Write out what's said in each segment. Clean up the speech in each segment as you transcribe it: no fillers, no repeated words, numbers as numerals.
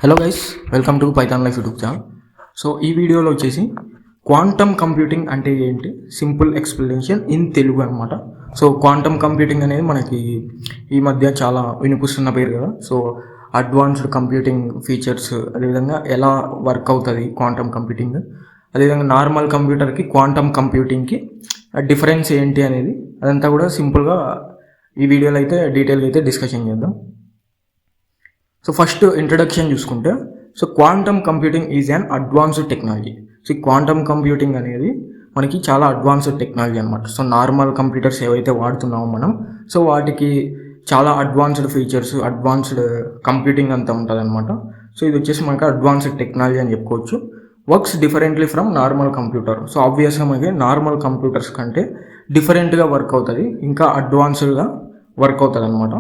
Hello guys, welcome to Python life YouTube channel. So ఈ వీడియోలో వచ్చేసి క్వాంటమ్ కంప్యూటింగ్ అంటే ఏంటి, సింపుల్ ఎక్స్ప్లెనేషన్ ఇన్ తెలుగు అనమాట. సో క్వాంటమ్ కంప్యూటింగ్ అనేది మనకి ఈ మధ్య చాలా వినిపిస్తున్న పేరు కదా. సో అడ్వాన్స్డ్ కంప్యూటింగ్ ఫీచర్స్, అదేవిధంగా ఎలా వర్క్ అవుతుంది క్వాంటమ్ కంప్యూటింగ్, అదేవిధంగా నార్మల్ కంప్యూటర్కి క్వాంటమ్ కంప్యూటింగ్కి డిఫరెన్స్ ఏంటి అనేది అదంతా కూడా సింపుల్గా ఈ వీడియోలో అయితే డీటెయిల్గా అయితే డిస్కషన్ చేద్దాం. సో ఫస్ట్ ఇంట్రడక్షన్ చూసుకుంటే, so quantum computing is an advanced technology. So ఈ క్వాంటమ్ కంప్యూటింగ్ అనేది మనకి చాలా అడ్వాన్స్డ్ టెక్నాలజీ అనమాట. సో నార్మల్ కంప్యూటర్స్ ఏవైతే వాడుతున్నామో మనం, సో వాటికి చాలా అడ్వాన్స్డ్ ఫీచర్స్, అడ్వాన్స్డ్ కంప్యూటింగ్ అంతా ఉంటుంది అనమాట. సో ఇది వచ్చేసి మనకి అడ్వాన్స్డ్ టెక్నాలజీ అని చెప్పుకోవచ్చు. Works differently from normal computer. So ఆబ్వియస్గా మనకి నార్మల్ కంప్యూటర్స్ కంటే డిఫరెంట్గా వర్క్ అవుతుంది, ఇంకా అడ్వాన్స్డ్గా వర్క్ అవుతుంది అనమాట.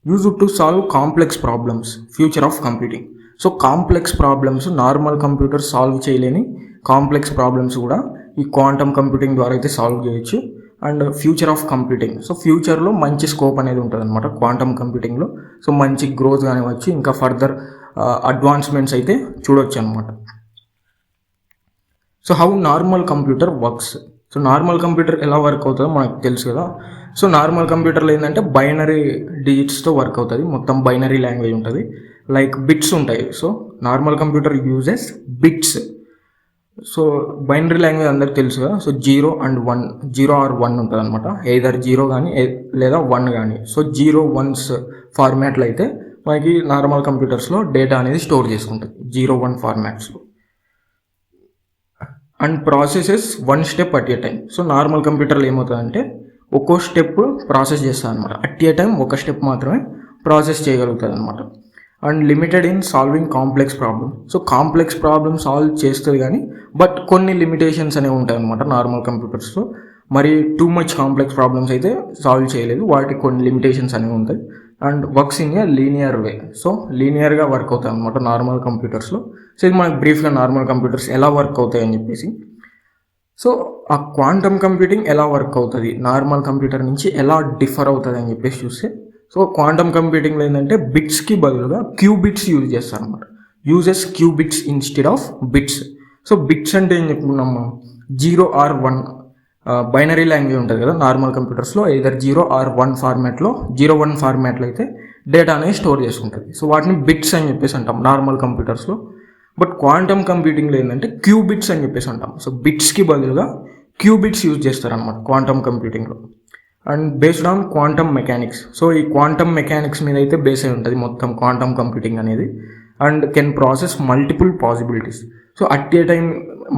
Used to solve complex problems, future of computing. So complex problems, normal computer solve చేయలేని కాంప్లెక్స్ ప్రాబ్లమ్స్ కూడా ఈ క్వాంటమ్ కంప్యూటింగ్ ద్వారా అయితే సాల్వ్ చేయొచ్చు. And future of computing, so ఫ్యూచర్లో మంచి స్కోప్ అనేది ఉంటుంది అనమాట క్వాంటమ్ కంప్యూటింగ్లో. సో మంచి గ్రోత్ కానివచ్చు, ఇంకా ఫర్దర్ అడ్వాన్స్మెంట్స్ అయితే చూడవచ్చు అనమాట. So how normal computer works. So normal computer ఎలా వర్క్ అవుతుందో మనకు తెలుసు కదా. సో నార్మల్ కంప్యూటర్లో ఏంటంటే బైనరీ డిజిట్స్తో వర్క్ అవుతుంది, మొత్తం బైనరీ లాంగ్వేజ్ ఉంటుంది, లైక్ బిట్స్ ఉంటాయి. So normal computer uses bits. So binary language అందరికి తెలుసు కదా. సో 0 and 1, 0 or 1 ఉంటుంది అనమాట. ఎయిదర్ 0 కానీ లేదా 1 కానీ. సో 0, 1s ఫార్మాట్లో అయితే మనకి నార్మల్ కంప్యూటర్స్లో డేటా అనేది స్టోర్ చేసుకుంటుంది 0, 1 ఫార్మాట్స్లో. And processes one step at a time. So normal కంప్యూటర్లో ఏమవుతుందంటే ఒక్కో స్టెప్ ప్రాసెస్ చేస్తుంది అనమాట. అట్ ఏ టైం ఒక స్టెప్ మాత్రమే ప్రాసెస్ చేయగలుగుతుంది అనమాట. And limited in solving complex problem. So complex problem solve చేస్తుంది కానీ బట్ కొన్ని లిమిటేషన్స్ అనేవి ఉంటాయి అనమాట నార్మల్ కంప్యూటర్స్లో. మరి టూ మచ్ కాంప్లెక్స్ ప్రాబ్లమ్స్ అయితే సాల్వ్ చేయలేదు, వాటికి కొన్ని లిమిటేషన్స్ అనేవి ఉంటాయి. And works in a linear way. So లీనియర్గా వర్క్ అవుతాయి అనమాట నార్మల్ కంప్యూటర్స్లో. సో ఇది మనకు బ్రీఫ్గా నార్మల్ కంప్యూటర్స్ ఎలా వర్క్ అవుతాయి అని చెప్పేసి. సో ఆ క్వాంటమ్ కంప్యూటింగ్ ఎలా వర్క్ అవుతుంది, నార్మల్ కంప్యూటర్ నుంచి ఎలా డిఫర్ అవుతుంది అని చెప్పేసి చూస్తే, సో క్వాంటమ్ కంప్యూటింగ్లో ఏంటంటే బిట్స్కి బదులుగా క్యూబిట్స్ యూజ్ చేస్తారు అనమాట. Uses qubits instead of bits. So bits అంటే ఏం చెప్పుకున్నాం మనం, 0 or 1 బైనరీ లాంగ్వేజ్ ఉంటుంది కదా నార్మల్ కంప్యూటర్స్లో. ఎయిదర్ 0 or 1 ఫార్మాట్లో, 0, 1 ఫార్మాట్లో అయితే డేటా అనేది స్టోర్ చేసుకుంటుంది. సో వాటిని బిట్స్ అని చెప్పేసి అంటాం నార్మల్ కంప్యూటర్స్లో. బట్ క్వాంటమ్ కంప్యూటింగ్లో ఏంటంటే క్యూబిట్స్ అని చెప్పేసి అంటాం. సో బిట్స్కి బదులుగా క్యూబిట్స్ యూజ్ చేస్తారనమాట క్వాంటమ్ కంప్యూటింగ్లో. And based on quantum mechanics. So ఈ క్వాంటమ్ మెకానిక్స్ మీద అయితే బేస్ అయి ఉంటుంది మొత్తం క్వాంటమ్ కంప్యూటింగ్ అనేది. And can process multiple possibilities. So at a time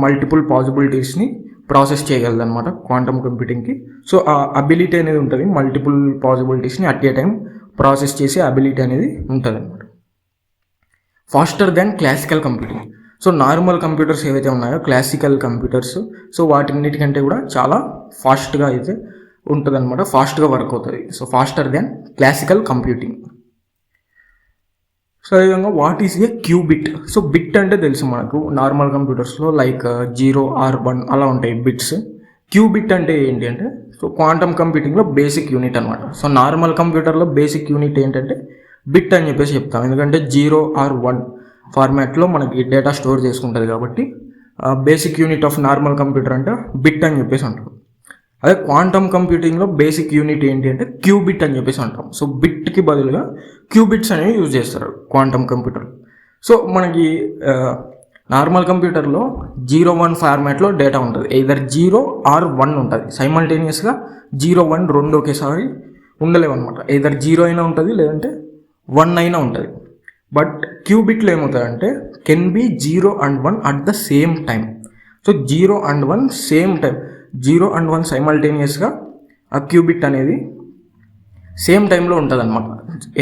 multiple పాసిబిలిటీస్ని ప్రాసెస్ చేయగలదు అనమాట క్వాంటమ్ కంప్యూటింగ్కి. సో ఆ అబిలిటీ అనేది ఉంటుంది, మల్టిపుల్ పాసిబిలిటీస్ని అట్ ఏ టైం ప్రాసెస్ చేసే అబిలిటీ అనేది ఉంటుంది అనమాట. Faster then classical computing. So normal computers ఏవైతే ఉన్నాయో క్లాసికల్ కంప్యూటర్స్, సో వాటిన్నిటికంటే కూడా చాలా ఫాస్ట్గా అయితే ఉంటుంది అనమాట, ఫాస్ట్గా వర్క్ అవుతుంది. So faster then classical computing. So అదేవిధంగా what is a qubit. So bit అంటే తెలుసు మనకు నార్మల్ కంప్యూటర్స్లో, లైక్ 0 or 1 అలా ఉంటాయి బిట్స్. క్యూబిట్ అంటే ఏంటి అంటే, సో క్వాంటమ్ కంప్యూటింగ్లో బేసిక్ యూనిట్ అనమాట. సో నార్మల్ కంప్యూటర్లో బేసిక్ యూనిట్ ఏంటంటే బిట్ అని చెప్పేసి చెప్తాం, ఎందుకంటే 0 or 1 ఫార్మాట్లో మనకి డేటా స్టోర్ చేసుకుంటుంది కాబట్టి basic unit of normal computer అంటే బిట్ అని చెప్పేసి అంటాం. అదే క్వాంటమ్ కంప్యూటింగ్లో బేసిక్ యూనిట్ ఏంటి అంటే క్యూబిట్ అని చెప్పేసి అంటాం. సో బిట్కి బదులుగా క్యూబిట్స్ అనేవి యూజ్ చేస్తారు క్వాంటమ్ కంప్యూటర్. సో మనకి నార్మల్ కంప్యూటర్లో 0, 1 ఫార్మాట్లో డేటా ఉంటుంది, ఎయిదర్ 0 or 1 ఉంటుంది. సైమల్టేనియస్గా 0, 1 రెండు ఒకేసారి ఉండలేవు అనమాట. ఎయిదర్ 0 అయినా ఉంటుంది, లేదంటే 1 అయినా ఉంటుంది. బట్ క్యూబిట్లో ఏమవుతుందంటే can be 0 and 1 at the same time. So 0 and 1 same time, 0 and 1 సైమల్టేనియస్గా ఆ క్యూబిట్ అనేది సేమ్ టైంలో ఉంటుంది అనమాట.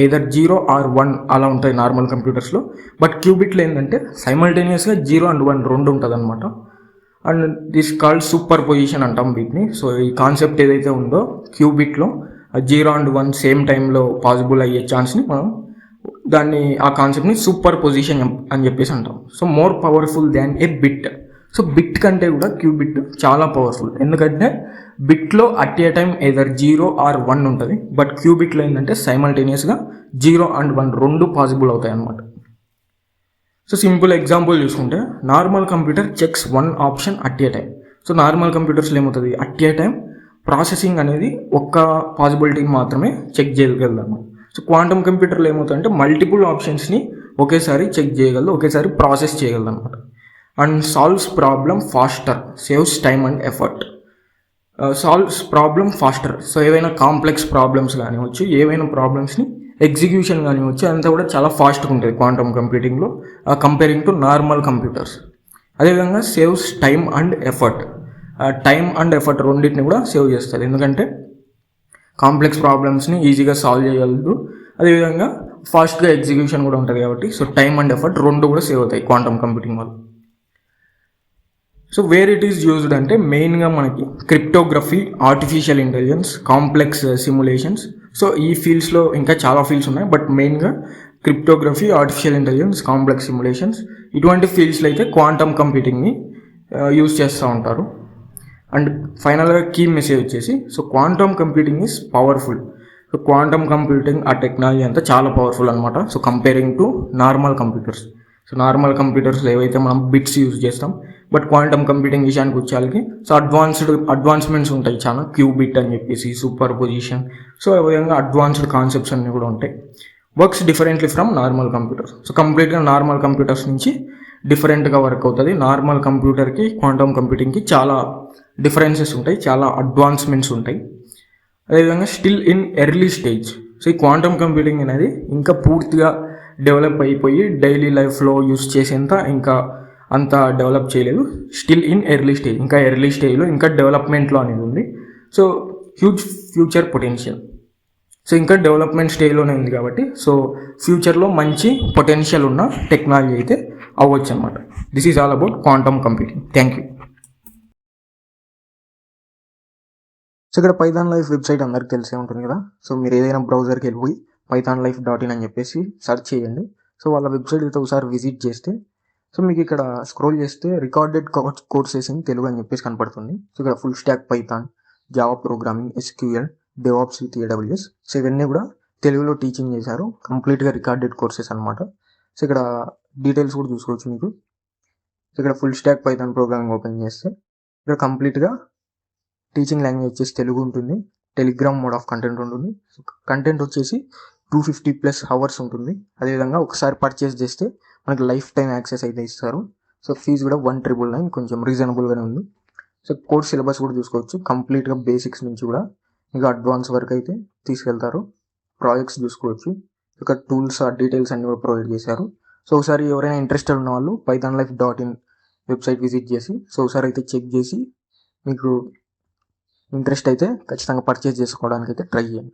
ఎయిదర్ 0 or 1 అలా ఉంటుంది నార్మల్ కంప్యూటర్స్లో. బట్ క్యూబిట్లో ఏంటంటే సైమల్టేనియస్గా 0 and 1 రెండు ఉంటుంది అనమాట. And this called super position అంటాం వీటిని. సో ఈ కాన్సెప్ట్ ఏదైతే ఉందో క్యూబిట్లో 0 and 1 సేమ్ టైంలో పాసిబుల్ అయ్యే ఛాన్స్ని మనం దాన్ని, ఆ కాన్సెప్ట్ని సూపర్ పొజిషన్ అని చెప్పేసి అంటాం. So more powerful than a bit. So bit కంటే కూడా క్యూబిట్ చాలా పవర్ఫుల్, ఎందుకంటే బిట్లో at a time either 0 or 1 ఉంటుంది. బట్ క్యూబిట్లో ఏంటంటే సైమల్టేనియస్గా 0 and 1 రెండు పాసిబుల్ అవుతాయి అన్నమాట. సో సింపుల్ ఎగ్జాంపుల్ చూసుకుంటే normal computer checks one option at a time. So normal కంప్యూటర్స్లో ఏమవుతుంది, అట్ ఏ టైం ప్రాసెసింగ్ అనేది ఒక్క పాసిబిలిటీని మాత్రమే చెక్ చేయగలదు. సో క్వాంటమ్ కంప్యూటర్లో ఏమవుతుందంటే మల్టిపుల్ ఆప్షన్స్ని ఒకేసారి చెక్ చేయగలదు, ఒకేసారి ప్రాసెస్ చేయగలదు అనమాట. And solves problem faster, saves time and effort. Solves problem faster. So ఏవైనా కాంప్లెక్స్ ప్రాబ్లమ్స్ కానివచ్చు, ఏవైనా ప్రాబ్లమ్స్ని ఎగ్జిక్యూషన్ కానివచ్చు, అంతా కూడా చాలా ఫాస్ట్గా ఉంటుంది క్వాంటమ్ కంప్యూటింగ్లో కంపేరింగ్ టు నార్మల్ కంప్యూటర్స్. అదేవిధంగా saves time and effort. Time and effort రెండింటిని కూడా సేవ్ చేస్తుంది, ఎందుకంటే కాంప్లెక్స్ ప్రాబ్లమ్స్ని ఈజీగా సాల్వ్ చేయగలదు, అదేవిధంగా ఫాస్ట్గా ఎగ్జిక్యూషన్ కూడా ఉంటుంది కాబట్టి సో టైమ్ అండ్ ఎఫర్ట్ రెండు కూడా సేవ్ అవుతాయి క్వాంటమ్ కంప్యూటింగ్ వల్ల. So where it is used అంటే మెయిన్గా మనకి cryptography, artificial intelligence, complex simulations. So ఈ ఫీల్డ్స్లో ఇంకా చాలా ఫీల్డ్స్ ఉన్నాయి, బట్ మెయిన్గా cryptography, artificial intelligence, complex simulations ఇటువంటి ఫీల్డ్స్లో అయితే క్వాంటమ్ కంప్యూటింగ్ని యూజ్ చేస్తూ ఉంటారు. అండ్ ఫైనల్గా కీ మెసేజ్ వచ్చేసి so quantum computing is powerful. So quantum computing ఆ టెక్నాలజీ అంతా చాలా పవర్ఫుల్ అనమాట. So comparing to normal computers. So normal కంప్యూటర్స్లో ఏవైతే మనం బిట్స్ యూజ్ చేస్తాం, బట్ క్వాంటమ్ కంప్యూటింగ్ విషయానికి వచ్చేకి సో అడ్వాన్స్మెంట్స్ ఉంటాయి చాలా, క్యూబిట్ అని చెప్పేసి, సూపర్ పొజిషన్. సో ఆ విధంగా అడ్వాన్స్డ్ కాన్సెప్ట్స్ అన్నీ కూడా ఉంటాయి. Works differently from normal computers. So కంప్లీట్గా నార్మల్ కంప్యూటర్స్ నుంచి డిఫరెంట్గా వర్క్ అవుతుంది. నార్మల్ కంప్యూటర్కి క్వాంటమ్ కంప్యూటింగ్కి చాలా డిఫరెన్సెస్ ఉంటాయి, చాలా అడ్వాన్స్మెంట్స్ ఉంటాయి. అదేవిధంగా still in early stage. So ఈ క్వాంటమ్ కంప్యూటింగ్ అనేది ఇంకా పూర్తిగా డెవలప్ అయిపోయి డైలీ లైఫ్లో యూస్ చేసేంత ఇంకా అంత డెవలప్ చేయలేదు. స్టిల్ ఇన్ ఎర్లీ స్టేజ్, ఇంకా ఎర్లీ స్టేజ్లో, ఇంకా డెవలప్మెంట్లో అనేది ఉంది. So huge future potential. So ఇంకా డెవలప్మెంట్ స్టేజ్లోనే ఉంది కాబట్టి సో ఫ్యూచర్లో మంచి పొటెన్షియల్ ఉన్న టెక్నాలజీ అయితే అవ్వచ్చు అనమాట. This is all about quantum computing. Thank you. So ఇక్కడ పైథాన్ లైఫ్ వెబ్సైట్ అందరికి తెలిసే ఉంటుంది కదా. సో మీరు ఏదైనా బ్రౌజర్కి వెళ్ళిపోయి pythonlife.in అని చెప్పేసి సెర్చ్ చేయండి. సో వాళ్ళ వెబ్సైట్ అయితే ఒకసారి విజిట్ చేస్తే సో మీకు ఇక్కడ స్క్రోల్ చేస్తే రికార్డెడ్ కోర్సెస్ ఇన్ తెలుగు అని చెప్పేసి కనపడుతుంది. సో ఇక్కడ full stack Python, Java programming, SQL, DevOps with AWS. So ఇవన్నీ కూడా తెలుగులో టీచింగ్ చేశారు, కంప్లీట్గా రికార్డెడ్ కోర్సెస్ అనమాట. సో ఇక్కడ డీటెయిల్స్ కూడా చూసుకోవచ్చు మీకు. సో ఇక్కడ full stack Python programming open చేస్తే ఇక్కడ కంప్లీట్గా టీచింగ్ లాంగ్వేజ్ వచ్చేసి తెలుగు ఉంటుంది, టెలిగ్రామ్ మోడ్ ఆఫ్ కంటెంట్ ఉంటుంది. సో కంటెంట్ వచ్చేసి 250+ అవర్స్ ఉంటుంది. అదేవిధంగా ఒకసారి పర్చేస్ చేస్తే మనకి లైఫ్ టైం యాక్సెస్ అయితే ఇస్తారు. సో ఫీజు కూడా 1,999, కొంచెం రీజనబుల్గానే ఉంది. సో కోర్స్ సిలబస్ కూడా చూసుకోవచ్చు, కంప్లీట్గా బేసిక్స్ నుంచి కూడా మీకు అడ్వాన్స్ వరకు అయితే తీసుకెళ్తారు. ప్రాజెక్ట్స్ చూసుకోవచ్చు, ఇక టూల్స్, డీటెయిల్స్ అన్ని కూడా ప్రొవైడ్ చేశారు. సో ఒకసారి ఎవరైనా ఇంట్రెస్టెడ్ ఉన్న వాళ్ళు pythonlife.in వెబ్సైట్ విజిట్ చేసి సో ఒకసారి అయితే చెక్ చేసి మీకు ఇంట్రెస్ట్ అయితే ఖచ్చితంగా పర్చేస్ చేసుకోవడానికి అయితే ట్రై చేయండి.